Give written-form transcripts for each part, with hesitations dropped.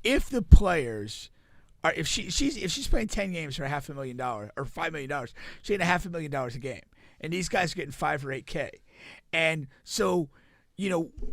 if the players are if she's playing 10 games for $500,000 or $5 million, she's getting $500,000 a game, and these guys are getting 5 or 8K, and so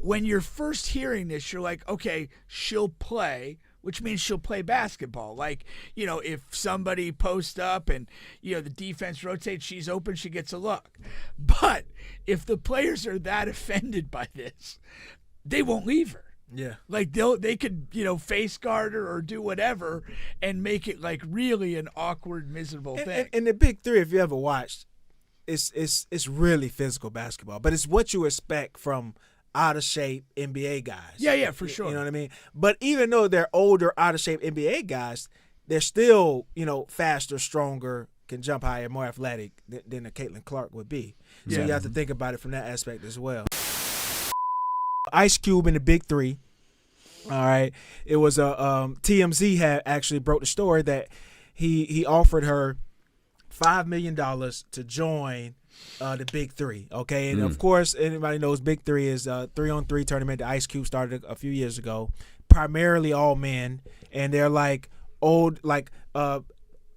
when you're first hearing this, you're like, okay, she'll play, which means she'll play basketball. Like, if somebody posts up and, the defense rotates, she's open, she gets a look. But if the players are that offended by this, they won't leave her. Yeah. Like they could, face guard her or do whatever and make it like really an awkward, miserable thing. And the Big Three, if you ever watched, it's really physical basketball, but it's what you expect from out of shape NBA guys. Yeah, for sure. You know what I mean? But even though they're older, out of shape NBA guys, they're still, faster, stronger, can jump higher, more athletic than a Caitlin Clark would be. So you have to think about it from that aspect as well. Ice Cube in the Big Three. All right. It was TMZ had actually broke the story that he offered her $5 million to join the Big Three, okay? And, of course, anybody knows Big Three is a 3-on-3 tournament that Ice Cube started a few years ago, primarily all men, and they're like old, like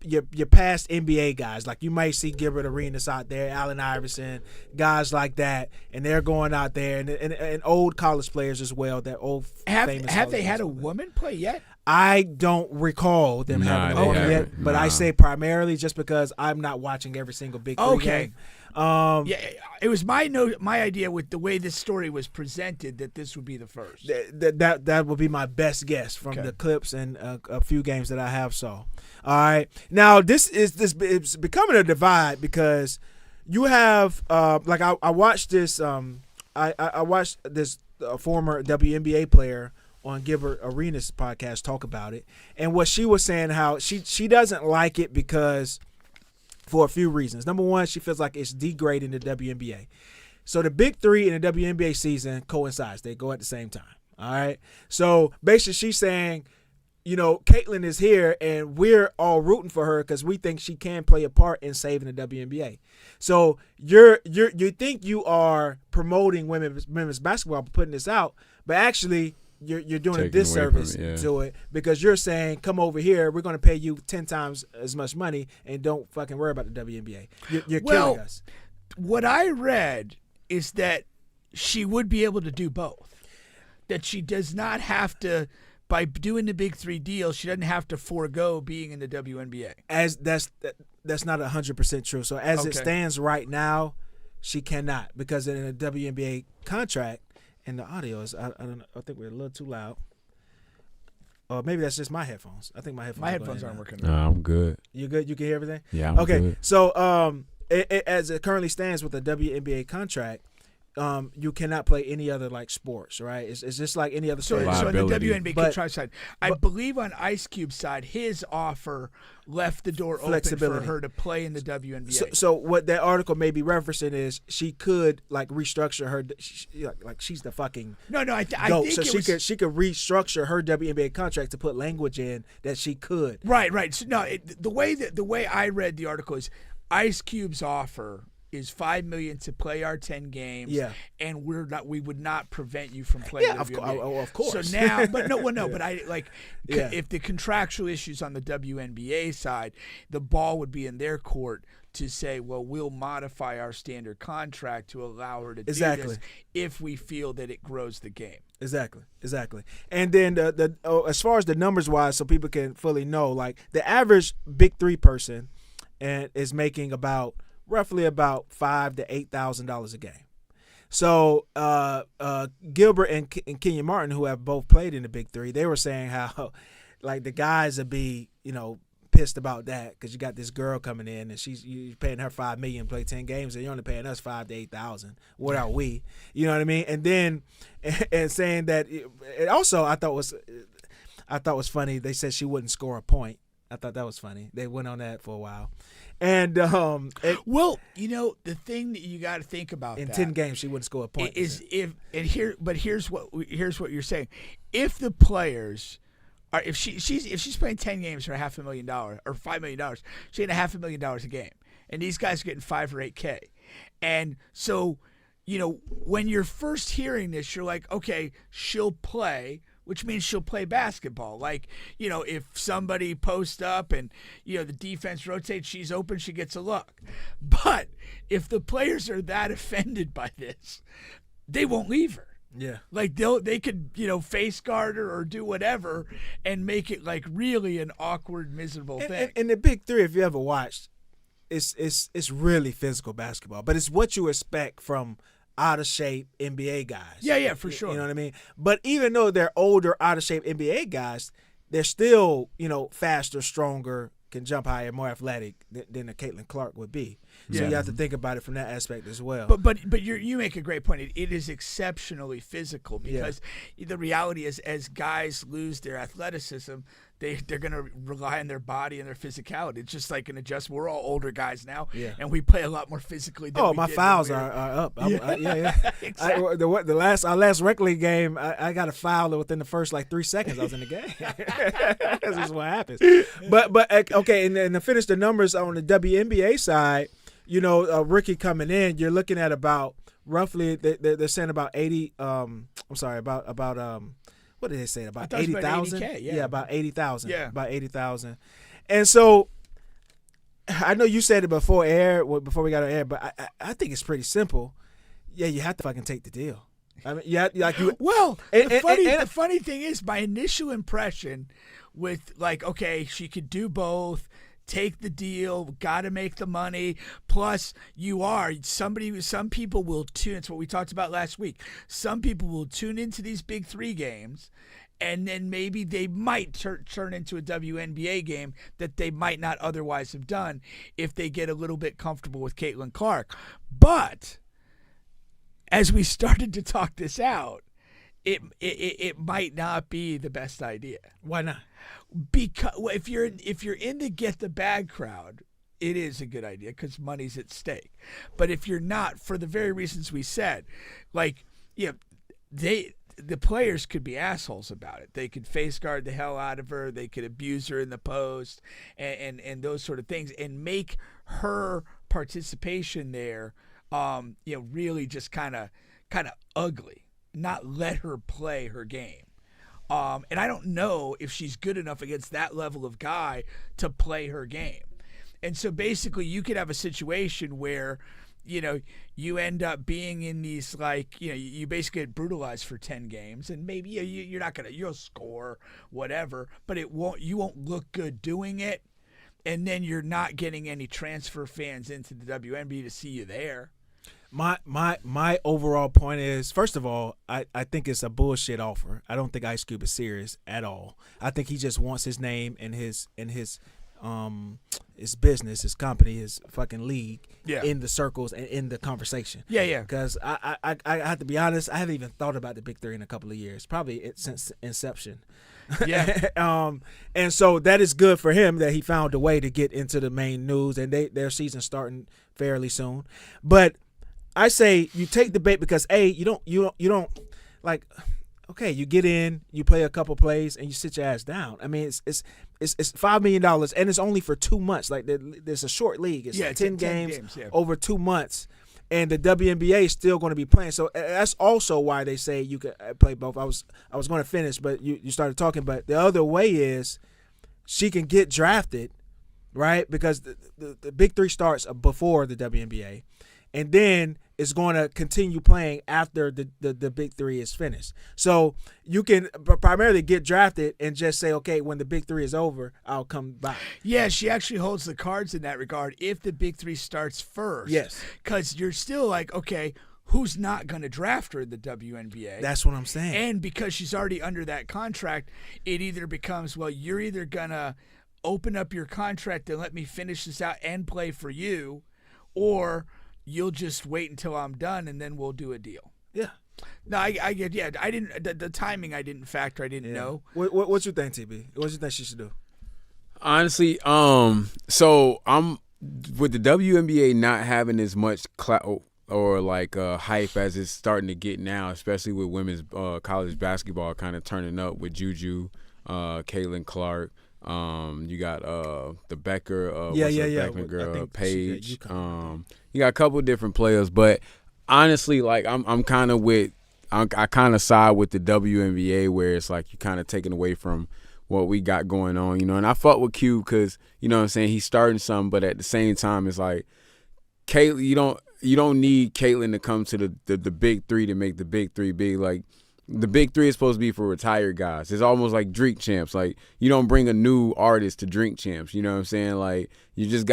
your past NBA guys. Like you might see Gilbert Arenas out there, Allen Iverson, guys like that, and they're going out there, and old college players as well, that old famous. Have they had a woman play yet? I don't recall them having a woman yet, but I say primarily just because I'm not watching every single Big Three game. It was my idea with the way this story was presented that this would be the first. That would be my best guess from the clips and a few games that I have saw. All right, now it's becoming a divide because you have like I watched this I watched this former WNBA player on Gilbert Arenas' podcast talk about it, and what she was saying, how she doesn't like it because for a few reasons. Number one, she feels like it's degrading the WNBA. So the Big Three and the WNBA season coincides. They go at the same time. All right. So basically she's saying, Caitlin is here and we're all rooting for her because we think she can play a part in saving the WNBA. So you think you are promoting women's basketball by putting this out, but actually you're doing a disservice to it because you're saying, come over here, we're going to pay you 10 times as much money and don't fucking worry about the WNBA. You're killing us. What I read is that she would be able to do both. That she does not have to, by doing the Big Three deal, she doesn't have to forego being in the WNBA. That's not 100% true. So as it stands right now, she cannot, because in a WNBA contract, and the audio is, I don't know, I think we're a little too loud. Or maybe that's just my headphones. I think my headphones aren't working. No, I'm good. You good? You can hear everything? Yeah, I'm good. So as it currently stands with the WNBA contract, you cannot play any other like sports, right? It's just like any other sport. So in the WNBA contract side, I believe on Ice Cube's side, his offer left the door open for her to play in the WNBA. So what that article may be referencing is she could like restructure her, like she's the fucking I goat. think so she could restructure her WNBA contract to put language in that she could. Right. So the way I read the article is Ice Cube's offer is $5 million to play our 10 games, and we would not prevent you from playing. Yeah, of course. So now, but I like if the contractual issues on the WNBA side, the ball would be in their court to say, well, we'll modify our standard contract to allow her to do this if we feel that it grows the game. Exactly. And then as far as the numbers wise, so people can fully know, like the average Big Three person and is making roughly about $5,000 to $8,000 a game. So Gilbert and Kenyon Martin, who have both played in the Big Three, they were saying how like the guys would be pissed about that because you got this girl coming in and you're paying her $5 million to play 10 games and you're only paying us $5,000 to $8,000. What are we? You know what I mean? And then and saying that it also I thought was funny. They said she wouldn't score a point. I thought that was funny. They went on that for a while. And the thing that you got to think about in 10 games she wouldn't score a point. Here's what you're saying. If the players are if she's playing 10 games for $500,000 or $5 million, she's getting $500,000 a game, and these guys are getting 5 or 8K, and so when you're first hearing this, you're like, okay, she'll play, which means she'll play basketball. Like, if somebody posts up and, the defense rotates, she's open, she gets a look. But if the players are that offended by this, they won't leave her. Yeah. Like they could, face guard her or do whatever and make it like really an awkward, miserable thing. And the Big Three, if you ever watched, it's really physical basketball, but it's what you expect from out of shape NBA guys. Yeah, for sure. You know what I mean? But even though they're older, out of shape NBA guys, they're still, faster, stronger, can jump higher, more athletic than a Caitlin Clark would be. So you have to think about it from that aspect as well. But you make a great point. It is exceptionally physical because the reality is, as guys lose their athleticism, they're going to rely on their body and their philosicality. It's just like an adjustment. We're all older guys now, and we play a lot more physically than we my did fouls when are up. Yeah. Exactly. Our last rec league game, I got a foul within the first 3 seconds I was in the game. This is what happens. But okay, and to finish the numbers on the WNBA side, a rookie coming in, you're looking at about roughly they're saying about 80. What did they say? About 80,000? Yeah, about 80,000. Yeah. About 80,000. And so I know you said it before we got on air, but I think it's pretty simple. Yeah, you have to fucking take the deal. I mean, the funny thing is, my initial impression with okay, she could do both. Take the deal, got to make the money. Plus, some people will tune. It's what we talked about last week. Some people will tune into these Big Three games, and then maybe they might turn into a WNBA game that they might not otherwise have done if they get a little bit comfortable with Caitlin Clark. But as we started to talk this out, it might not be the best idea. Why not? Because if you're in the get the bag crowd, it is a good idea because money's at stake. But if you're not, for the very reasons we said, the players could be assholes about it. They could face guard the hell out of her. They could abuse her in the post and those sort of things, and make her participation there, really just kind of ugly. Not let her play her game. And I don't know if she's good enough against that level of guy to play her game. And so basically you could have a situation where, you end up being in these you basically get brutalized for 10 games, and maybe you're not you'll score whatever, but you won't look good doing it. And then you're not getting any transfer fans into the WNBA to see you there. My overall point is, first of all, I think it's a bullshit offer. I don't think Ice Cube is serious at all. I think he just wants his name and his business, his company, his fucking league in the circles and in the conversation. Yeah. Because I have to be honest, I haven't even thought about the Big Three in a couple of years, probably since inception. Yeah. And so that is good for him that he found a way to get into the main news, and their season's starting fairly soon. But I say you take the bait because you don't okay, you get in, you play a couple plays, and you sit your ass down. I mean, it's $5 million, and it's only for 2 months. Like there's a short league. It's 10 games over 2 months, and the WNBA is still going to be playing. So that's also why they say you can play both. I was going to finish, but you started talking. But the other way is she can get drafted, right? Because the Big Three starts before the WNBA. And then it's going to continue playing after the Big Three is finished. So you can primarily get drafted and just say, okay, when the Big Three is over, I'll come back. Yeah, she actually holds the cards in that regard if the Big Three starts first. Yes. Because you're still like, okay, who's not going to draft her in the WNBA? That's what I'm saying. And because she's already under that contract, it either becomes, well, you're either going to open up your contract and let me finish this out and play for you, or you'll just wait until I'm done and then we'll do a deal. Yeah. No, I get. Yeah, I didn't. The timing I didn't factor. I didn't know. What you think, TB? What you think she should do? Honestly, so I'm with the WNBA not having as much clout or hype as it's starting to get now, especially with women's college basketball kind of turning up with Juju, Caitlin Clark. You got the Becker, Beckman girl, Paige. You got a couple different players, but honestly, I'm kind of with I kind of side with the WNBA where it's like you're kind of taking away from what we got going on, and I fuck with Q because, what I'm saying, he's starting something, but at the same time, it's like, Caitlyn, you don't need Caitlyn to come to the big three to make the big three big. Like, the big three is supposed to be for retired guys. It's almost like drink champs. Like, you don't bring a new artist to drink champs. You know what I'm saying? Like, you just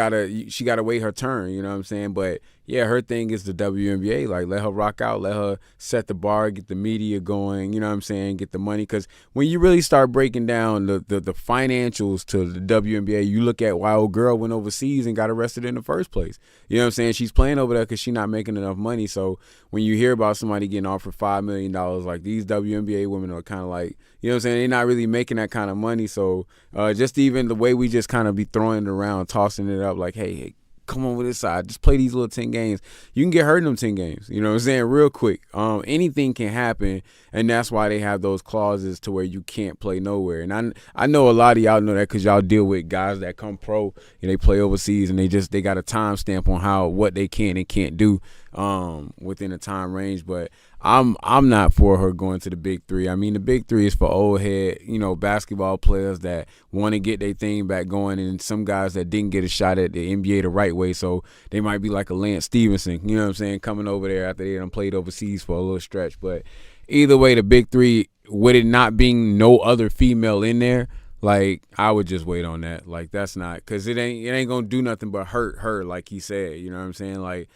she gotta wait her turn. You know what I'm saying? But yeah, her thing is the WNBA. Like, let her rock out, let her set the bar, get the media going. You know what I'm saying? Get the money, because when you really start breaking down the financials to the WNBA, you look at why old girl went overseas and got arrested in the first place. You know what I'm saying? She's playing over there because she's not making enough money. So when you hear about somebody getting offered $5 million, like, these WNBA women are kind of like, you know what I'm saying, they're not really making that kind of money. So just even the way we just kind of be throwing it around, tossing it up like, hey, come on with this side. Just play these little 10 games. You can get hurt in them 10 games. You know what I'm saying? Real quick. Anything can happen, and that's why they have those clauses to where you can't play nowhere. And I know a lot of y'all know that because y'all deal with guys that come pro and they play overseas, and they got a time stamp on what they can and can't do within a time range. But I'm not for her going to the big three. I mean, the big three is for old head, basketball players that want to get their thing back going, and some guys that didn't get a shot at the NBA the right way. So they might be like a Lance Stevenson, you know what I'm saying, coming over there after they done played overseas for a little stretch. But either way, the big three, with it not being no other female in there, like, I would just wait on that. Like, that's not, because it ain't gonna do nothing but hurt her, like he said. You know what I'm saying? Like,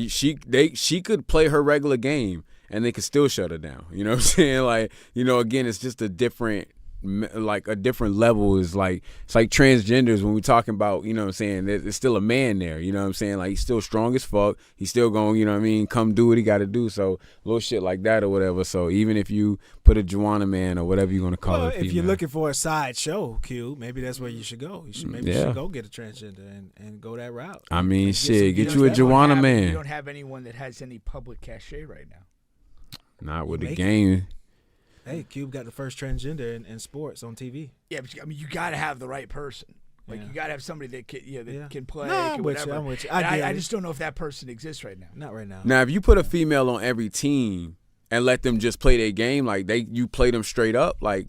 she could play her regular game and they could still shut her down. You know what I'm saying? Like, again, it's just a different level. Is like, it's like transgenders when we're talking about, you know what I'm saying, there's still a man there. You know what I'm saying? Like, he's still strong as fuck. He's still going, you know what I mean, come do what he got to do. So little shit like that or whatever. So even if you put a Joanna man or whatever you're going to call it, if you're looking for a side show, Q, maybe that's where you should go. You should go get a transgender and go that route. I mean, get you a Joanna man. You don't have anyone that has any public cachet right now. Not with the game. Hey, Cube got the first transgender in sports on TV. Yeah, but you got to have the right person. Like, you got to have somebody that can play, I'm with whatever. you. I'm with you. I just don't know if that person exists right now. Not right now. Now, if you put a female on every team and let them just play their game, like you play them straight up, like,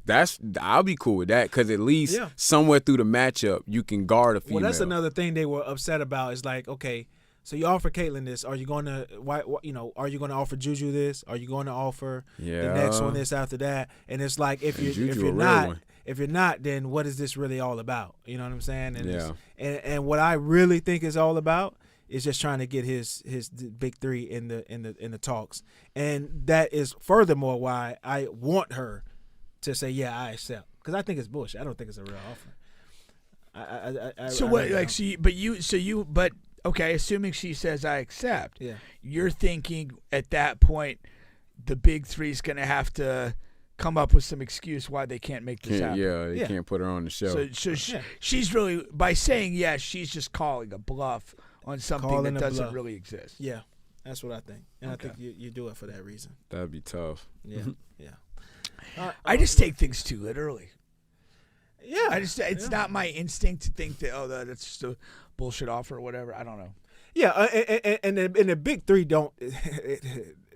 I'll be cool with that, because at least somewhere through the matchup you can guard a female. Well, that's another thing they were upset about. Is like, okay, so you offer Caitlyn this. Are you going to Are you going to offer Juju this? Are you going to offer the next one this after that? And it's like, if you're not, then what is this really all about? You know what I'm saying? And and what I really think is all about is just trying to get his big three in the talks. And that is furthermore why I want her to say, yeah, I accept, because I think it's bullshit. I don't think it's a real offer. But okay, assuming she says I accept, you're thinking at that point the big three's going to have to come up with some excuse why they can't make this happen. They can't put her on the show. So she's really, by saying yes, she's just calling a bluff on something that doesn't really exist. Yeah, that's what I think. And I think you do it for that reason. That'd be tough. Yeah, yeah. I just take things too literally. Yeah, it's not my instinct to think that that's just a bullshit offer or whatever. I don't know. Yeah, and the big three don't.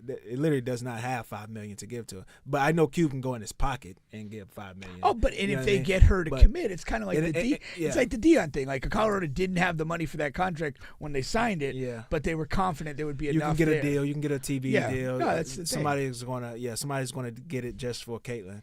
It literally does not have $5 million to give to her. But I know Q can go in his pocket and give $5 million. Oh, but if they get her to commit, it's kind of like it's like the Dion thing. Like, Colorado didn't have the money for that contract when they signed it. Yeah. But they were confident there would be enough. You can get a deal. You can get a TV deal. No, that's the somebody's gonna get it just for Caitlyn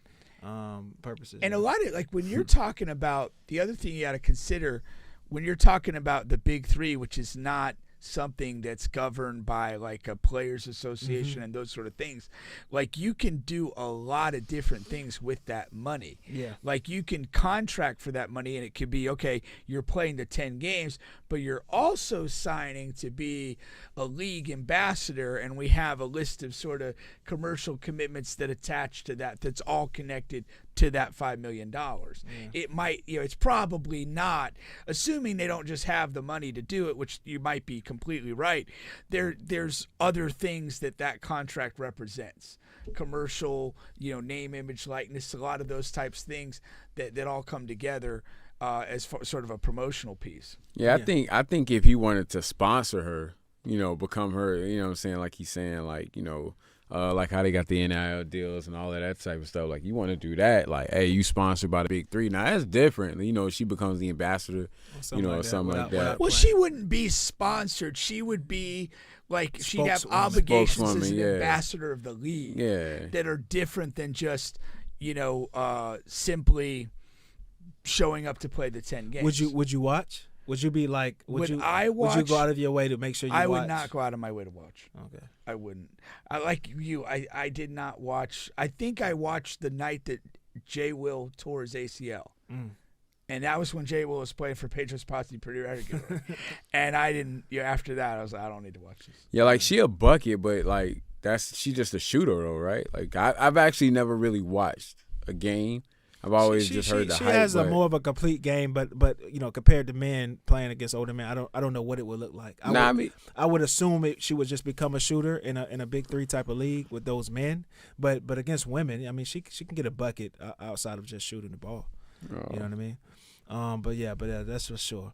purposes. And a lot of, like, when you're talking about the other thing you got to consider when you're talking about the big three, which is not something that's governed by like a players association and those sort of things, like, you can do a lot of different things with that money. Like, you can contract for that money, and it could be, okay, you're playing the 10 games, but you're also signing to be a league ambassador, and we have a list of sort of commercial commitments that attach to that, that's all connected to that $5 million. It might, it's probably not, assuming they don't just have the money to do it, which you might be completely right. There's other things that contract represents, commercial, name, image, likeness, a lot of those types of things that all come together as sort of a promotional piece. I think if he wanted to sponsor her, become her, what I'm saying, like he's saying, like, like how they got the NIL deals and all of that type of stuff. Like you want to do that, like, hey, you sponsored by the big three. Now that's different. You know, she becomes the ambassador, or something like that. Well, she wouldn't be sponsored. She would be like she'd have obligations as an ambassador of the league that are different than just simply showing up to play the 10 games. Would you watch? Would you be like? Would you go out of your way to make sure you watch? I would not go out of my way to watch. Okay. I wouldn't. I like you. I did not watch. I think I watched the night that Jay Will tore his ACL, and that was when Jay Will was playing for Patriots Posse pretty regularly. And I didn't. After that, I was like, I don't need to watch this. Yeah, like she a bucket, but like she just a shooter though, right? Like I've actually never really watched a game. I've always just heard the hype. She has more of a complete game, but compared to men playing against older men, I don't know what it would look like. I would assume she would just become a shooter in a big three type of league with those men. But against women, I mean, she can get a bucket outside of just shooting the ball. You know what I mean? But yeah, that's for sure.